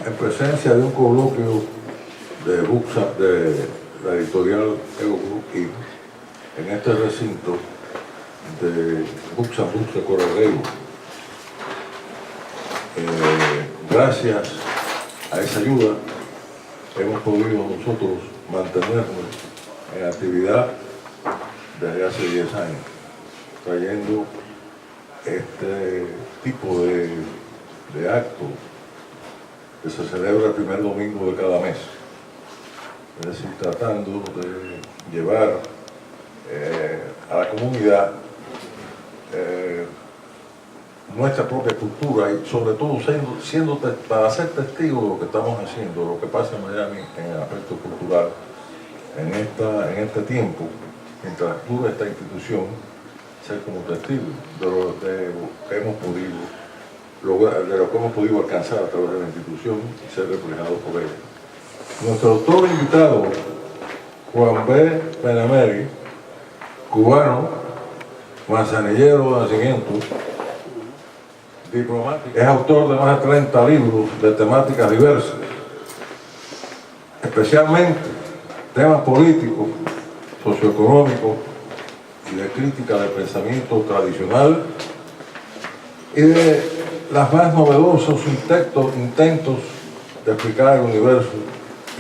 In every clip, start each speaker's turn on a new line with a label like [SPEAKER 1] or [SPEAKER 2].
[SPEAKER 1] en presencia de un coloquio de la editorial Ego Group en este recinto de Books de Correo. Gracias a esa ayuda hemos podido nosotros mantenernos en actividad desde hace 10 años, trayendo este tipo de acto que se celebra el primer domingo de cada mes. Es decir, tratando de llevar a la comunidad nuestra propia cultura y sobre todo para ser testigos de lo que estamos haciendo, lo que pasa en Miami en el aspecto cultural en este tiempo, mientras dura esta institución, ser como testigos de lo que hemos podido lograr, de lo que hemos podido alcanzar a través de la institución y ser reflejados por ella. Nuestro autor invitado, Juan B. Benemérez, cubano, manzanillero de nacimiento, diplomático, es autor de más de 30 libros de temáticas diversas, especialmente temas políticos, socioeconómicos y de crítica del pensamiento tradicional y de las más novedosos intentos de explicar el universo,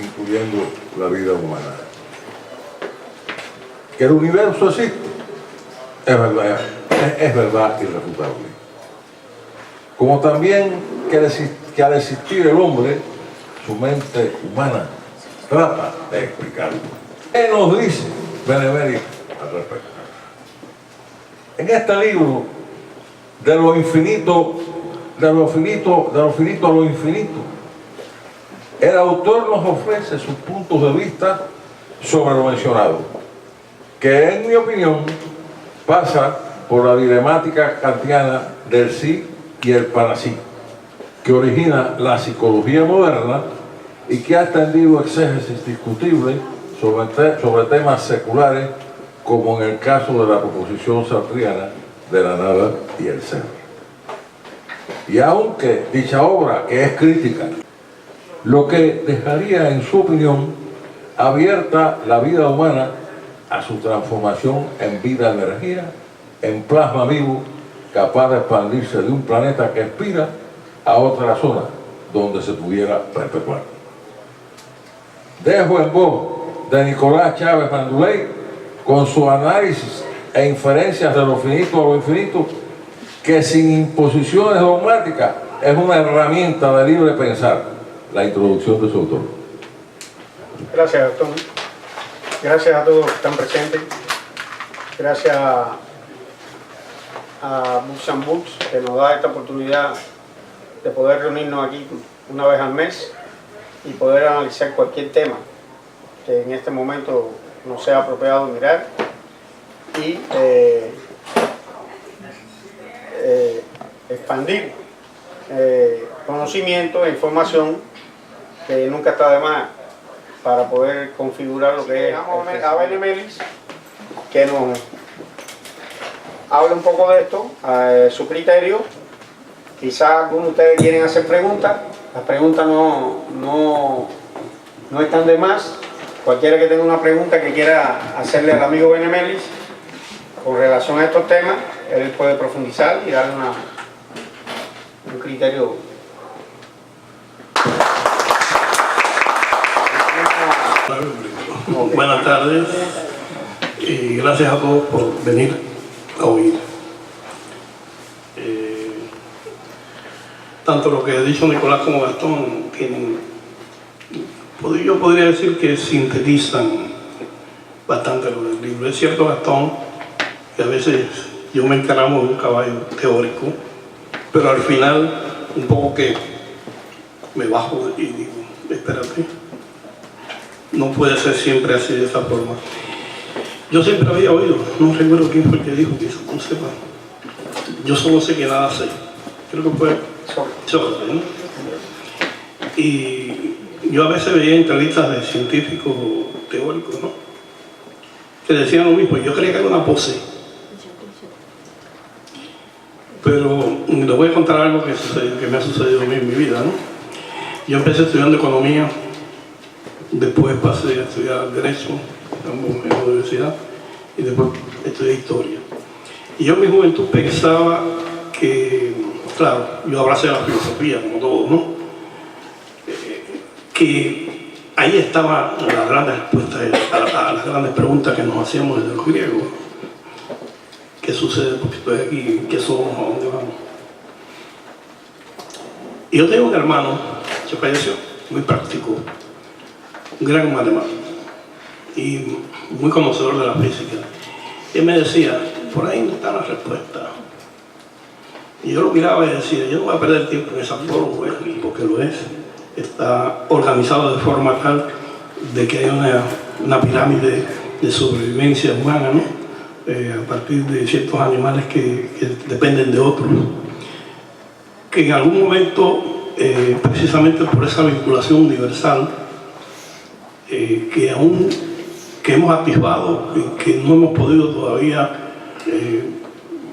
[SPEAKER 1] incluyendo la vida humana. Que el universo existe es verdad irrefutable. Como también que al existir el hombre, su mente humana trata de explicarlo. ¿Qué nos dice Benemérez al respecto? En este libro, de lo finito a lo infinito, el autor nos ofrece sus puntos de vista sobre lo mencionado, que en mi opinión pasa por la dilemática kantiana del sí y el para sí, que origina la psicología moderna y que ha extendido exégesis discutibles sobre temas seculares, como en el caso de la proposición sartriana de la nada y el ser. Y aunque dicha obra, que es crítica, lo que dejaría, en su opinión, abierta la vida humana a su transformación en vida-energía, en plasma vivo, capaz de expandirse de un planeta que aspira a otra zona donde se pudiera perpetuar. Dejo en voz de Nicolás Chávez Manduley, con su análisis e inferencias de lo finito a lo infinito, que sin imposiciones dogmáticas es una herramienta de libre pensar, la introducción de su autor.
[SPEAKER 2] Gracias, Gastón. Gracias a todos los que están presentes. Gracias a Books, que nos da esta oportunidad de poder reunirnos aquí una vez al mes y poder analizar cualquier tema que en este momento nos sea apropiado mirar y expandir conocimiento e información que nunca está de más para poder configurar lo que es. A Benemérez que nos hable un poco de esto, a su criterio. Quizás algunos de ustedes quieren hacer preguntas, las preguntas no están de más. Cualquiera que tenga una pregunta que quiera hacerle al amigo Benemérez con relación a estos temas, él puede profundizar y darle un criterio.
[SPEAKER 3] Buenas tardes y gracias a todos por venir a oír. Tanto lo que ha dicho Nicolás como Gastón tienen, yo podría decir que sintetizan bastante lo del libro. Es cierto, Gastón, que a veces yo me encaramo de un caballo teórico, pero al final un poco que me bajo y digo, espérate, no puede ser siempre así, de esa forma. Yo siempre había oído, no recuerdo quién fue el que dijo que eso no sepa. Yo solo sé que nada sé. Creo que fue Sócrates, ¿no? Y yo a veces veía entrevistas de científicos teóricos, ¿no?, que decían lo mismo. Yo creía que era una pose. Pero les voy a contar algo que me ha sucedido a mí en mi vida, ¿no? Yo empecé estudiando economía, después pasé a estudiar derecho en la universidad y después estudié historia. Y yo en mi juventud pensaba que, claro, yo abracé la filosofía como todos, ¿no? Que ahí estaban las grandes respuestas a las grandes preguntas que nos hacíamos desde los griegos. ¿Qué sucede porque estoy aquí? ¿Qué somos? ¿A dónde vamos? Y yo tengo un hermano que falleció, muy práctico, un gran matemático y muy conocedor de la física. Y él me decía, por ahí no está la respuesta. Y yo lo miraba y decía, yo no voy a perder tiempo en esa fórmula, porque lo es. Está organizado de forma tal de que hay una pirámide de sobrevivencia humana, ¿no? A partir de ciertos animales que dependen de otros. Que en algún momento, precisamente por esa vinculación universal, que hemos atisbado y que no hemos podido todavía,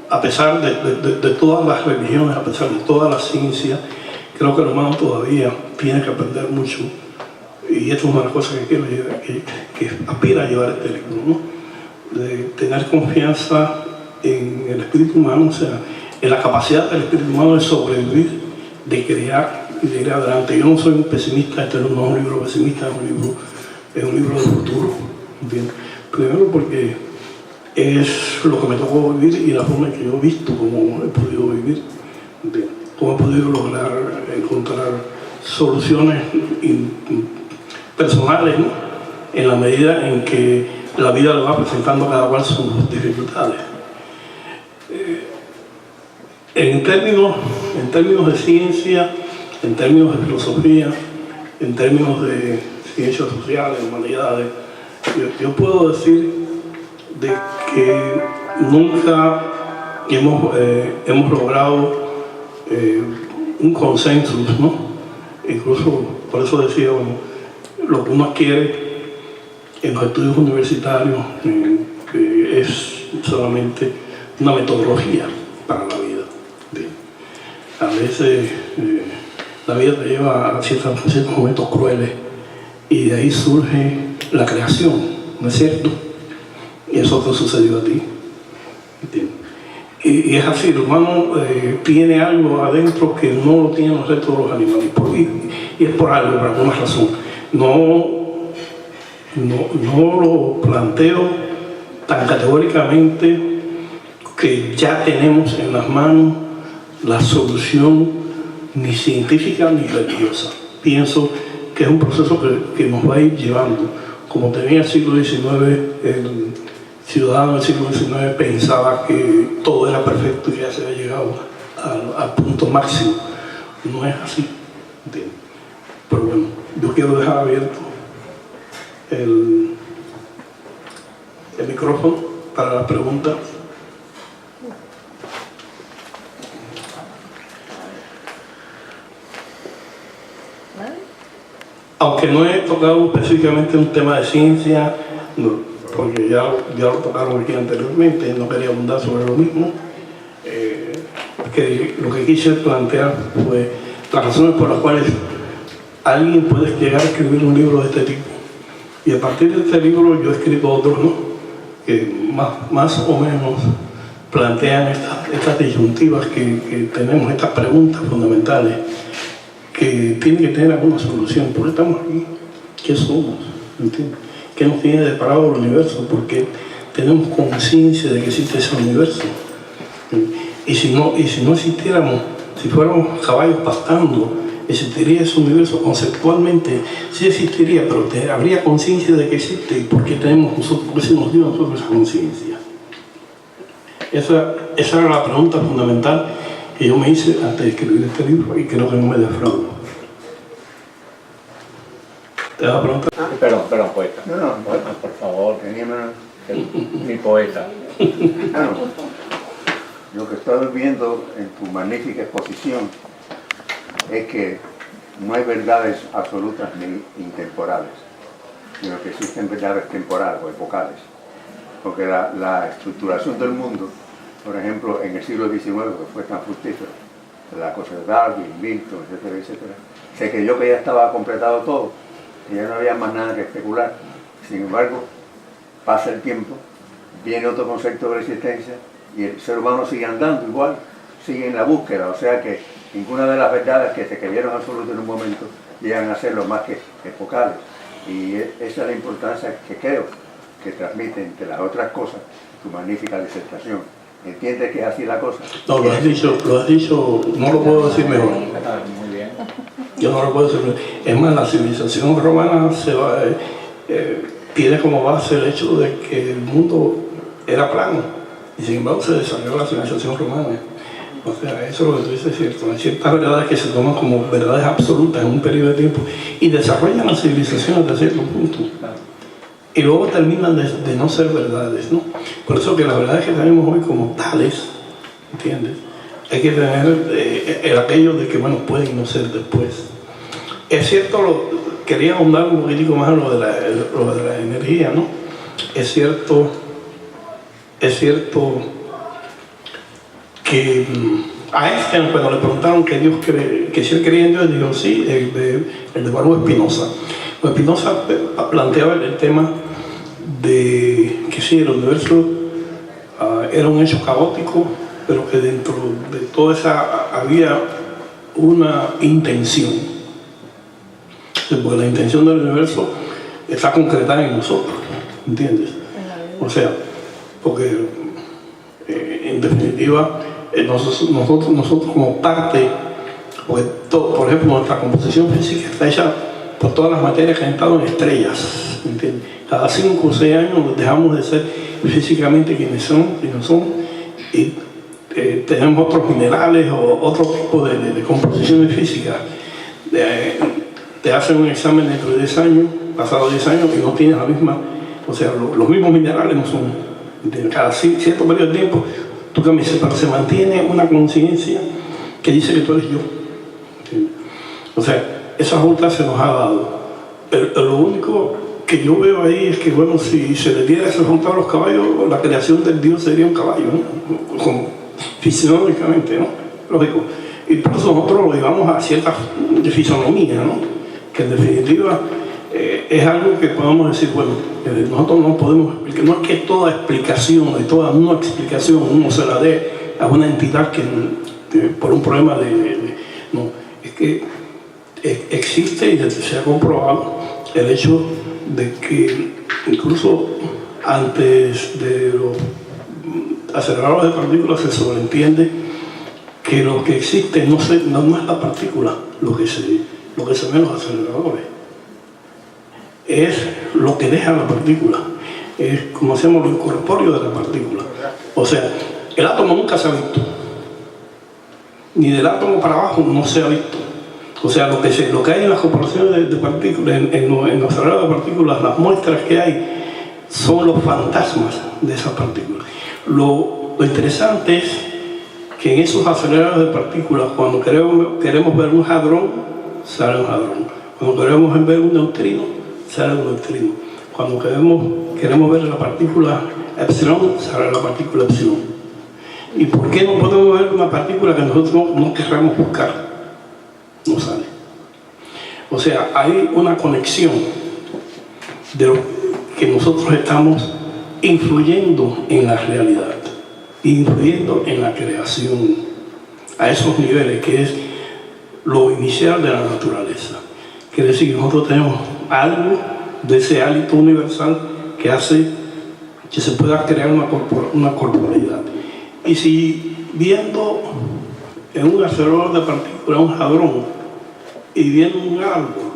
[SPEAKER 3] a pesar de todas las religiones, a pesar de toda la ciencia, creo que el humano todavía tiene que aprender mucho. Y esto es una de las cosas que quiero llevar, que aspira a llevar este libro, ¿no? De tener confianza en el espíritu humano, o sea, en la capacidad del espíritu humano de sobrevivir, de crear y de ir adelante. Yo no soy un pesimista, este no es un libro pesimista, es un libro de futuro. Bien. Primero porque es lo que me tocó vivir y la forma en que yo he visto cómo he podido vivir, bien, cómo he podido lograr encontrar soluciones personales, ¿no? En la medida en que la vida le va presentando a cada cual sus dificultades. En términos de ciencia, en términos de filosofía, en términos de ciencias sociales, humanidades, yo puedo decir de que nunca hemos logrado un consenso, ¿no? Incluso, por eso decía, bueno, lo que uno adquiere en los estudios universitarios es solamente una metodología para la vida. Bien. A veces la vida te lleva a ciertos momentos crueles y de ahí surge la creación, ¿no es cierto? Y eso te sucedió a ti. ¿Entiendes? Y es así, el humano tiene algo adentro que no lo tienen los restos de los animales. Y es por algo, por alguna razón. No lo planteo tan categóricamente que ya tenemos en las manos la solución ni científica ni religiosa. Pienso que es un proceso que nos va a ir llevando. Como tenía el siglo XIX, el ciudadano del siglo XIX pensaba que todo era perfecto y que ya se había llegado al punto máximo. No es así, ¿entiendes? Pero bueno, yo quiero dejar abierto el micrófono para las preguntas. Aunque no he tocado específicamente un tema de ciencia, no, porque ya lo tocaron aquí anteriormente, no quería abundar sobre lo mismo. Que lo que quise plantear fue las razones por las cuales alguien puede llegar a escribir un libro de este tipo. Y a partir de este libro yo he escrito otros, ¿no? Que más o menos plantean estas disyuntivas que tenemos, estas preguntas fundamentales que tienen que tener alguna solución. ¿Por qué estamos aquí? ¿Qué somos? ¿Entiendes? ¿Qué nos tiene deparado el universo? Porque tenemos conciencia de que existe ese universo. Y si no existiéramos, si fuéramos caballos pastando, existiría ese universo conceptualmente, sí existiría, pero habría conciencia de que existe. ¿Y por qué tenemos nosotros? ¿Por qué se nos dio a nosotros esa conciencia? Esa era la pregunta fundamental que yo me hice antes de escribir este libro y creo que no me defraudo. ¿Te vas a preguntar?
[SPEAKER 2] Perdón, poeta.
[SPEAKER 4] No, poeta, por favor, mi poeta. Bueno, lo que estoy viendo en tu magnífica exposición es que no hay verdades absolutas ni intemporales, sino que existen verdades temporales o epocales. Porque la estructuración del mundo, por ejemplo, en el siglo XIX, que fue tan fructífero, la cosa de Darwin, Milton, etcétera, etcétera, se creyó que ya estaba completado todo, que ya no había más nada que especular. Sin embargo, pasa el tiempo, viene otro concepto de resistencia y el ser humano sigue andando igual, sigue en la búsqueda, o sea que ninguna de las verdades que se creyeron absolutas en un momento llegan a ser lo más que focales. Y esa es la importancia que creo que transmite, entre las otras cosas, tu magnífica disertación. ¿Entiendes que es así la cosa?
[SPEAKER 3] No, lo has dicho, no lo puedo decir mejor.
[SPEAKER 5] Muy bien.
[SPEAKER 3] Yo no lo puedo decir mejor. Es más, la civilización romana tiene como base el hecho de que el mundo era plano y sin embargo se desarrolló la civilización romana. O sea, eso es lo que tú dices es cierto. Hay ciertas verdades que se toman como verdades absolutas en un periodo de tiempo y desarrollan la civilización hasta cierto punto. Y luego terminan de no ser verdades, ¿no? Por eso que las verdades que tenemos hoy como tales, ¿entiendes? Hay que tener el aquello de que, bueno, pueden no ser después. Es cierto, quería ahondar un poquitico más en lo de la energía, ¿no? Es cierto que a Einstein, cuando le preguntaron que si él creía en Dios, dijo sí, el de Baruch Spinoza. Spinoza planteaba el tema de que sí, el universo era un hecho caótico, pero que dentro de toda esa había una intención. Porque la intención del universo está concretada en nosotros, ¿entiendes? O sea, porque en definitiva nosotros como parte, por ejemplo, nuestra composición física está hecha por todas las materias que han estado en estrellas, ¿entiendes? Cada 5 o 6 años dejamos de ser físicamente quienes son y tenemos otros minerales o otro tipo de composiciones físicas. Te hacen un examen dentro de 10 años, pasados 10 años, y no tienes la misma, o sea, los mismos minerales no son, ¿entiendes? Cada cierto periodo de tiempo tú cambias, pero se mantiene una conciencia que dice que tú eres yo, ¿entiendes? O sea, esa junta se nos ha dado. Lo único que yo veo ahí es que, bueno, si se le diera esa junta a los caballos, la creación del Dios sería un caballo, ¿no? Como fisiológicamente, ¿no? Lógico. Y por eso nosotros lo llevamos a cierta fisonomía, ¿no? Que en definitiva es algo que podemos decir, bueno, nosotros no podemos explicar, no es que toda explicación y toda no explicación uno se la dé a una entidad que por un problema no, es que existe y se ha comprobado el hecho de que incluso antes de los aceleradores de partículas se sobreentiende que lo que existe no es la partícula, lo que se ve en los aceleradores es lo que deja la partícula, es como hacemos lo incorpóreo de la partícula. O sea, el átomo nunca se ha visto, ni del átomo para abajo no se ha visto. O sea, lo que hay en las corporaciones de partículas, en los aceleradores de partículas, las muestras que hay son los fantasmas de esas partículas. Lo interesante es que en esos aceleradores de partículas, cuando queremos ver un hadrón, sale un hadrón. Cuando queremos ver un neutrino, sale un neutrino. Cuando queremos ver la partícula epsilon, sale la partícula epsilon. ¿Y por qué no podemos ver una partícula que nosotros no querramos buscar? No sale. O sea, hay una conexión de lo que nosotros estamos influyendo en la realidad, influyendo en la creación, a esos niveles que es lo inicial de la naturaleza. Quiere decir que nosotros tenemos algo de ese hálito universal que hace que se pueda crear una corporalidad. Y si viendo en un acelerador de partículas un hadrón y viendo un árbol,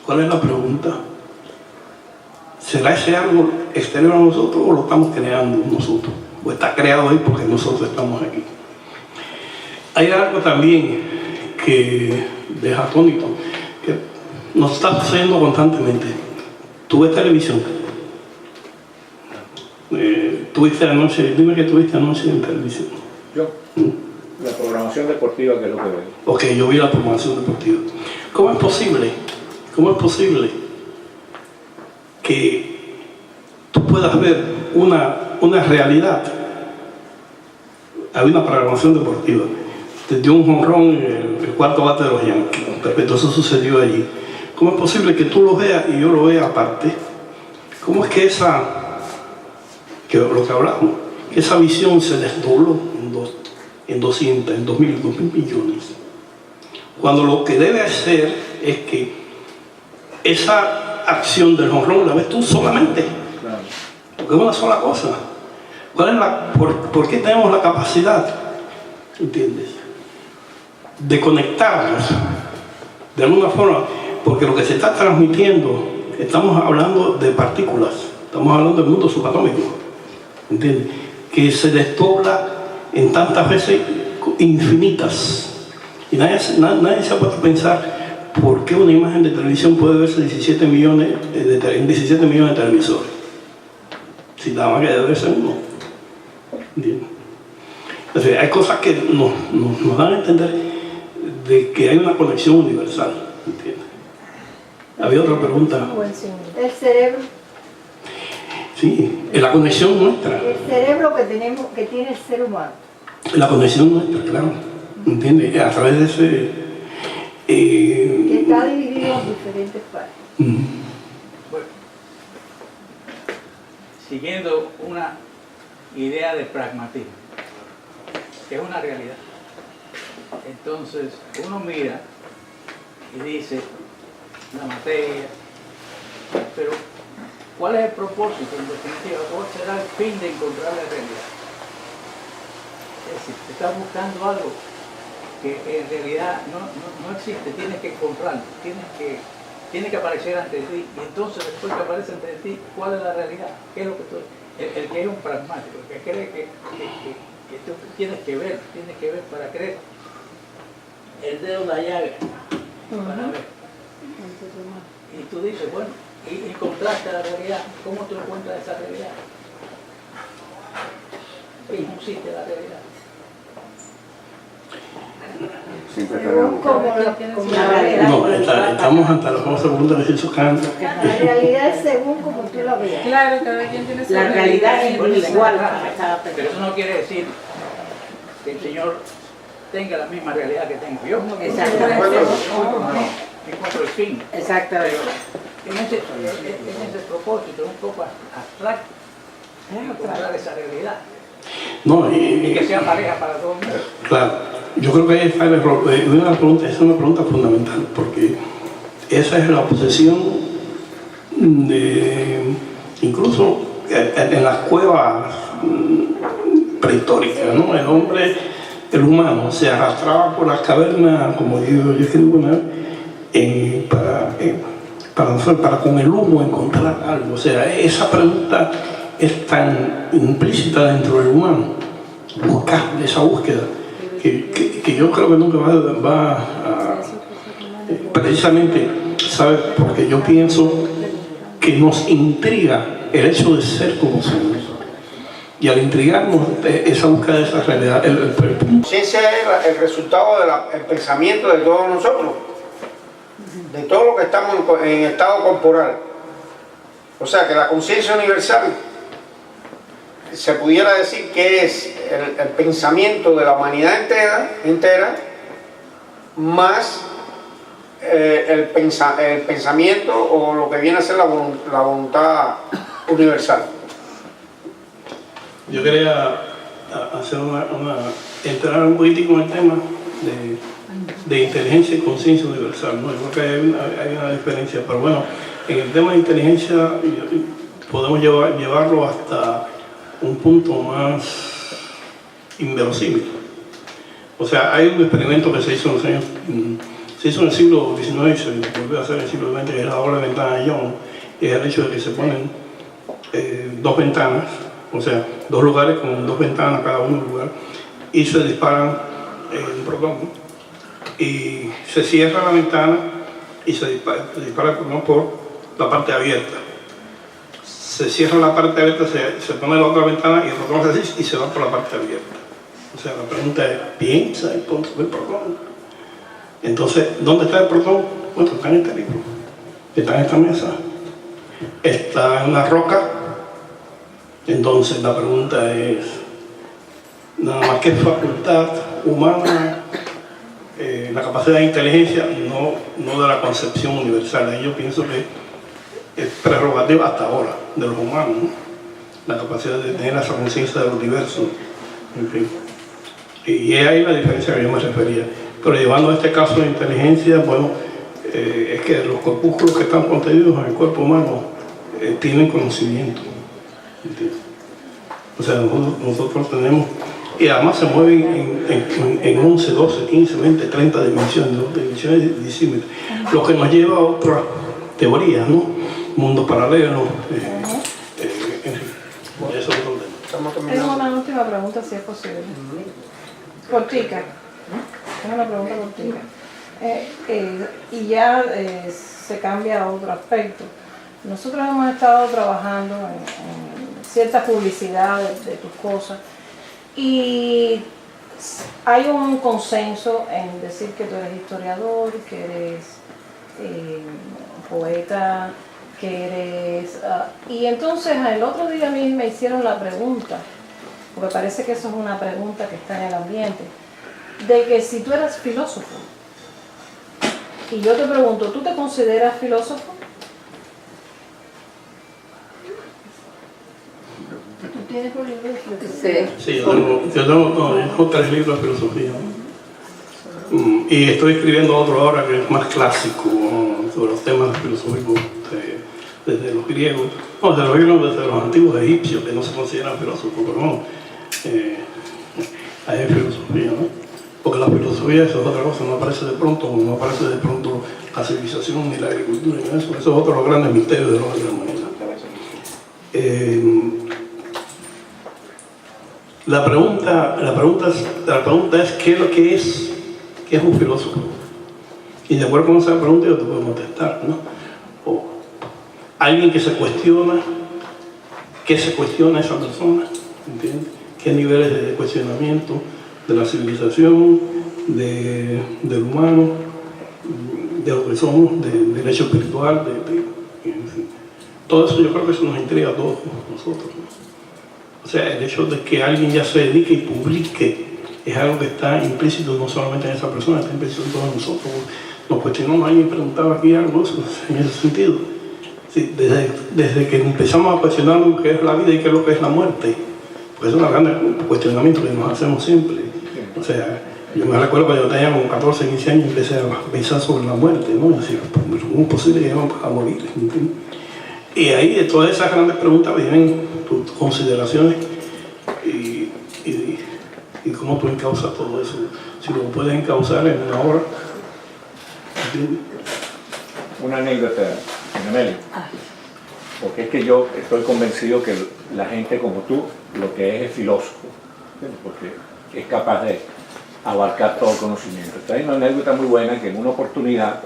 [SPEAKER 3] ¿cuál es la pregunta? ¿Será ese árbol exterior a nosotros o lo estamos creando nosotros? ¿O está creado ahí porque nosotros estamos aquí? Hay algo también que deja atónito, que nos está sucediendo constantemente. Tú ves televisión. Tuviste anoche, dime que tuviste anoche en televisión.
[SPEAKER 5] Yo, la programación deportiva, que es lo que veo.
[SPEAKER 3] Ok, yo vi la programación deportiva. ¿Cómo es posible que tú puedas ver una realidad? Hay una programación deportiva, dio un jonrón el cuarto bate de los Yankees. Perfecto, eso sucedió allí. ¿Cómo es posible que tú lo veas y yo lo vea aparte? ¿Cómo es que lo que hablamos, que esa visión se desdobló en 200, en 2000 millones? Cuando lo que debe hacer es que esa acción del jonrón la ves tú solamente. Porque es una sola cosa. ¿Por qué tenemos la capacidad, entiendes, de conectarnos de alguna forma? Porque lo que se está transmitiendo, estamos hablando de partículas, estamos hablando del mundo subatómico, ¿entiendes? Que se desdobla en tantas veces infinitas. Y nadie se ha puesto a pensar por qué una imagen de televisión puede verse en 17 millones de televisores. Si nada más que debe ser uno. ¿Entiendes? Entonces, hay cosas que nos dan a entender de que hay una conexión universal. ¿Entiendes? Había otra pregunta.
[SPEAKER 6] El cerebro.
[SPEAKER 3] Sí, la conexión nuestra.
[SPEAKER 6] El cerebro que tiene el ser humano.
[SPEAKER 3] La conexión nuestra, claro. ¿Entiendes? A través de ese...
[SPEAKER 6] que está dividido en diferentes partes.
[SPEAKER 7] Bueno, siguiendo una idea de pragmatismo, que es una realidad. Entonces, uno mira y dice, la materia, pero ¿cuál es el propósito en definitiva? ¿Cuál será el fin de encontrar la realidad? Es decir, estás buscando algo que en realidad no existe, tienes que encontrarlo, tiene que aparecer ante ti, y entonces después que aparece ante ti, ¿cuál es la realidad? ¿Qué es lo que tú, el que es un pragmático, el que cree que tú tienes que ver para creer? El dedo en la llaga para ver. Y tú dices, bueno, y contrasta la realidad. ¿Cómo tú encuentras esa realidad? ¿Qué consiste la realidad?
[SPEAKER 4] Siempre
[SPEAKER 6] Según
[SPEAKER 4] tenemos
[SPEAKER 6] la realidad.
[SPEAKER 3] No, estamos ante la famosa pregunta de Jesús Kant.
[SPEAKER 6] La realidad es según como tú la veas.
[SPEAKER 8] Claro, cada quien tiene su
[SPEAKER 9] La realidad es
[SPEAKER 7] Bueno,
[SPEAKER 9] igual.
[SPEAKER 7] pero eso no quiere decir que el Señor tenga la misma realidad que tengo yo.
[SPEAKER 9] Exactamente.
[SPEAKER 7] Encuentro el fin.
[SPEAKER 9] Exactamente.
[SPEAKER 7] En ese propósito, un poco abstracto, encontrar esa realidad.
[SPEAKER 3] No,
[SPEAKER 7] Y que sea pareja para todo el mundo.
[SPEAKER 3] claro, yo creo que ahí está el error. Es una pregunta fundamental, porque esa es la obsesión de, incluso en las cuevas prehistóricas, ¿no? El humano se arrastraba por las cavernas, como yo escribo una vez, para con el humo encontrar algo. O sea, esa pregunta es tan implícita dentro del humano, buscar esa búsqueda, que yo creo que nunca va a... precisamente, ¿sabes? Porque yo pienso que nos intriga el hecho de ser como somos. Y al intrigarnos esa búsqueda de esa realidad,
[SPEAKER 2] Ciencia es el resultado del pensamiento de todos nosotros, de todo lo que estamos en estado corporal. O sea que la conciencia universal se pudiera decir que es el pensamiento de la humanidad entera más el pensamiento o lo que viene a ser la voluntad universal.
[SPEAKER 3] yo quería entrar un poquitico en el tema de inteligencia y conciencia universal, ¿no? Yo creo que hay una diferencia, pero bueno, en el tema de inteligencia podemos llevarlo hasta un punto más inverosímil. O sea, hay un experimento que se hizo en el siglo XIX y se volvió a hacer en el siglo XX, que es la doble ventana de Young, y es el hecho de que se ponen dos ventanas, o sea, dos lugares con dos ventanas cada uno lugar, y se disparan un protón, y se cierra la ventana y se dispara el protón por la parte abierta. Se cierra la parte abierta, se pone la otra ventana y el protón se así y se va por la parte abierta. O sea, la pregunta es, ¿piensa entonces el protón? Entonces, ¿dónde está el protón? Bueno, está en este libro, está en esta mesa, está en una roca. Entonces, la pregunta es, nada más que facultad humana la capacidad de inteligencia, no de la concepción universal. Ahí yo pienso que es prerrogativa hasta ahora de los humanos, ¿no? La capacidad de tener esa conciencia del universo. En fin. Y es ahí la diferencia que yo me refería. Pero llevando a este caso de inteligencia, bueno, es que los corpúsculos que están contenidos en el cuerpo humano tienen conocimiento. ¿Entiendes? O sea, nosotros tenemos, y además se mueven en 11, 12, 15, 20, 30 dimensiones, ¿no? Dimensiones disímiles. Lo que nos lleva a otras teorías, ¿no? Mundos paralelos, en fin, eso es otro tema.
[SPEAKER 6] Tengo una última pregunta, si es posible. Cortica. Tengo una pregunta cortica. Y ya se cambia a otro aspecto. Nosotros hemos estado trabajando en cierta publicidad de tus cosas y hay un consenso en decir que tú eres historiador, que eres poeta, que eres... y entonces el otro día a mí me hicieron la pregunta, porque parece que eso es una pregunta que está en el ambiente, de que si tú eras filósofo. Y yo te pregunto, ¿tú te consideras filósofo? ¿Tú tienes un libro de filosofía?
[SPEAKER 3] Sí, yo tengo 3 libros de filosofía. Y estoy escribiendo otro ahora que es más clásico, ¿no? Sobre los temas filosóficos desde los griegos, no, desde los antiguos egipcios, que no se consideran filósofos, pero no, hay filosofía, ¿no? Porque la filosofía eso es otra cosa, no aparece de pronto la civilización ni la agricultura, ni eso es otro de los grandes misterios de la humanidad. La pregunta es ¿qué es lo que es un filósofo? Y de acuerdo con esa pregunta yo te puedo contestar, ¿no? O alguien que se cuestiona, ¿qué se cuestiona esa persona? ¿Entiendes? ¿Qué niveles de cuestionamiento de la civilización, del humano, de lo que somos, del hecho espiritual, en fin. Todo eso yo creo que eso nos intriga a todos nosotros, ¿no? O sea, el hecho de que alguien ya se dedique y publique es algo que está implícito no solamente en esa persona, está implícito en todos nosotros. Nos cuestionamos, alguien preguntaba aquí algo en ese sentido. Sí, desde que empezamos a cuestionar lo que es la vida y qué es lo que es la muerte, porque es un gran cuestionamiento que nos hacemos siempre. O sea, yo me recuerdo cuando yo tenía como 14, 15 años empecé a pensar sobre la muerte, ¿no? Y decir, ¿cómo es posible que vamos a morir? ¿Entiendes? Y ahí de todas esas grandes preguntas vienen tus consideraciones y cómo tú encauzas todo eso. Si lo puedes encauzar en una obra, ¿entiendes?
[SPEAKER 5] Una anécdota, Amelio. Porque es que yo estoy convencido que la gente como tú lo que es filósofo, ¿entiendes? Porque es capaz de abarcar todo el conocimiento. Hay una anécdota muy buena que en una oportunidad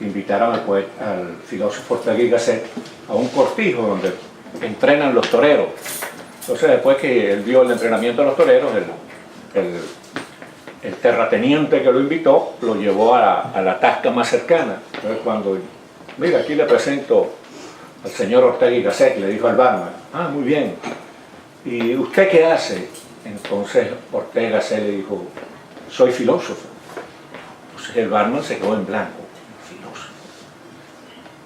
[SPEAKER 5] invitaron al filósofo Ortega y Gasset a un cortijo donde entrenan los toreros. Entonces después que él vio el entrenamiento de los toreros, el terrateniente que lo invitó lo llevó a la tasca más cercana. Entonces cuando, mira, aquí le presento al señor Ortega y Gasset, le dijo al barman, ah, muy bien, ¿y usted qué hace? Entonces Ortega y Gasset le dijo, soy filósofo. Entonces el barman se quedó en blanco, filósofo.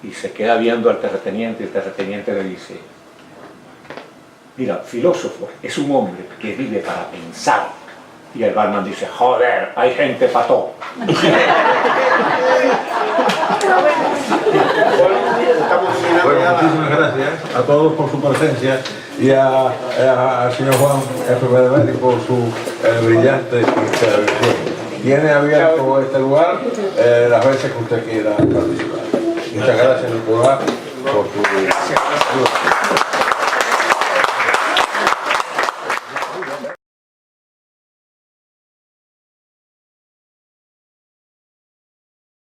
[SPEAKER 5] Y se queda viendo al terrateniente y el terrateniente le dice, mira, filósofo es un hombre que vive para pensar. Y el barman dice, joder, hay gente para todo.
[SPEAKER 1] Bueno, muchísimas gracias a todos por su presencia y al señor Juan F. Benedetti por su brillante intervención. Tiene abierto este lugar las veces que usted quiera participar. Muchas gracias, Nicolás, por su ayuda.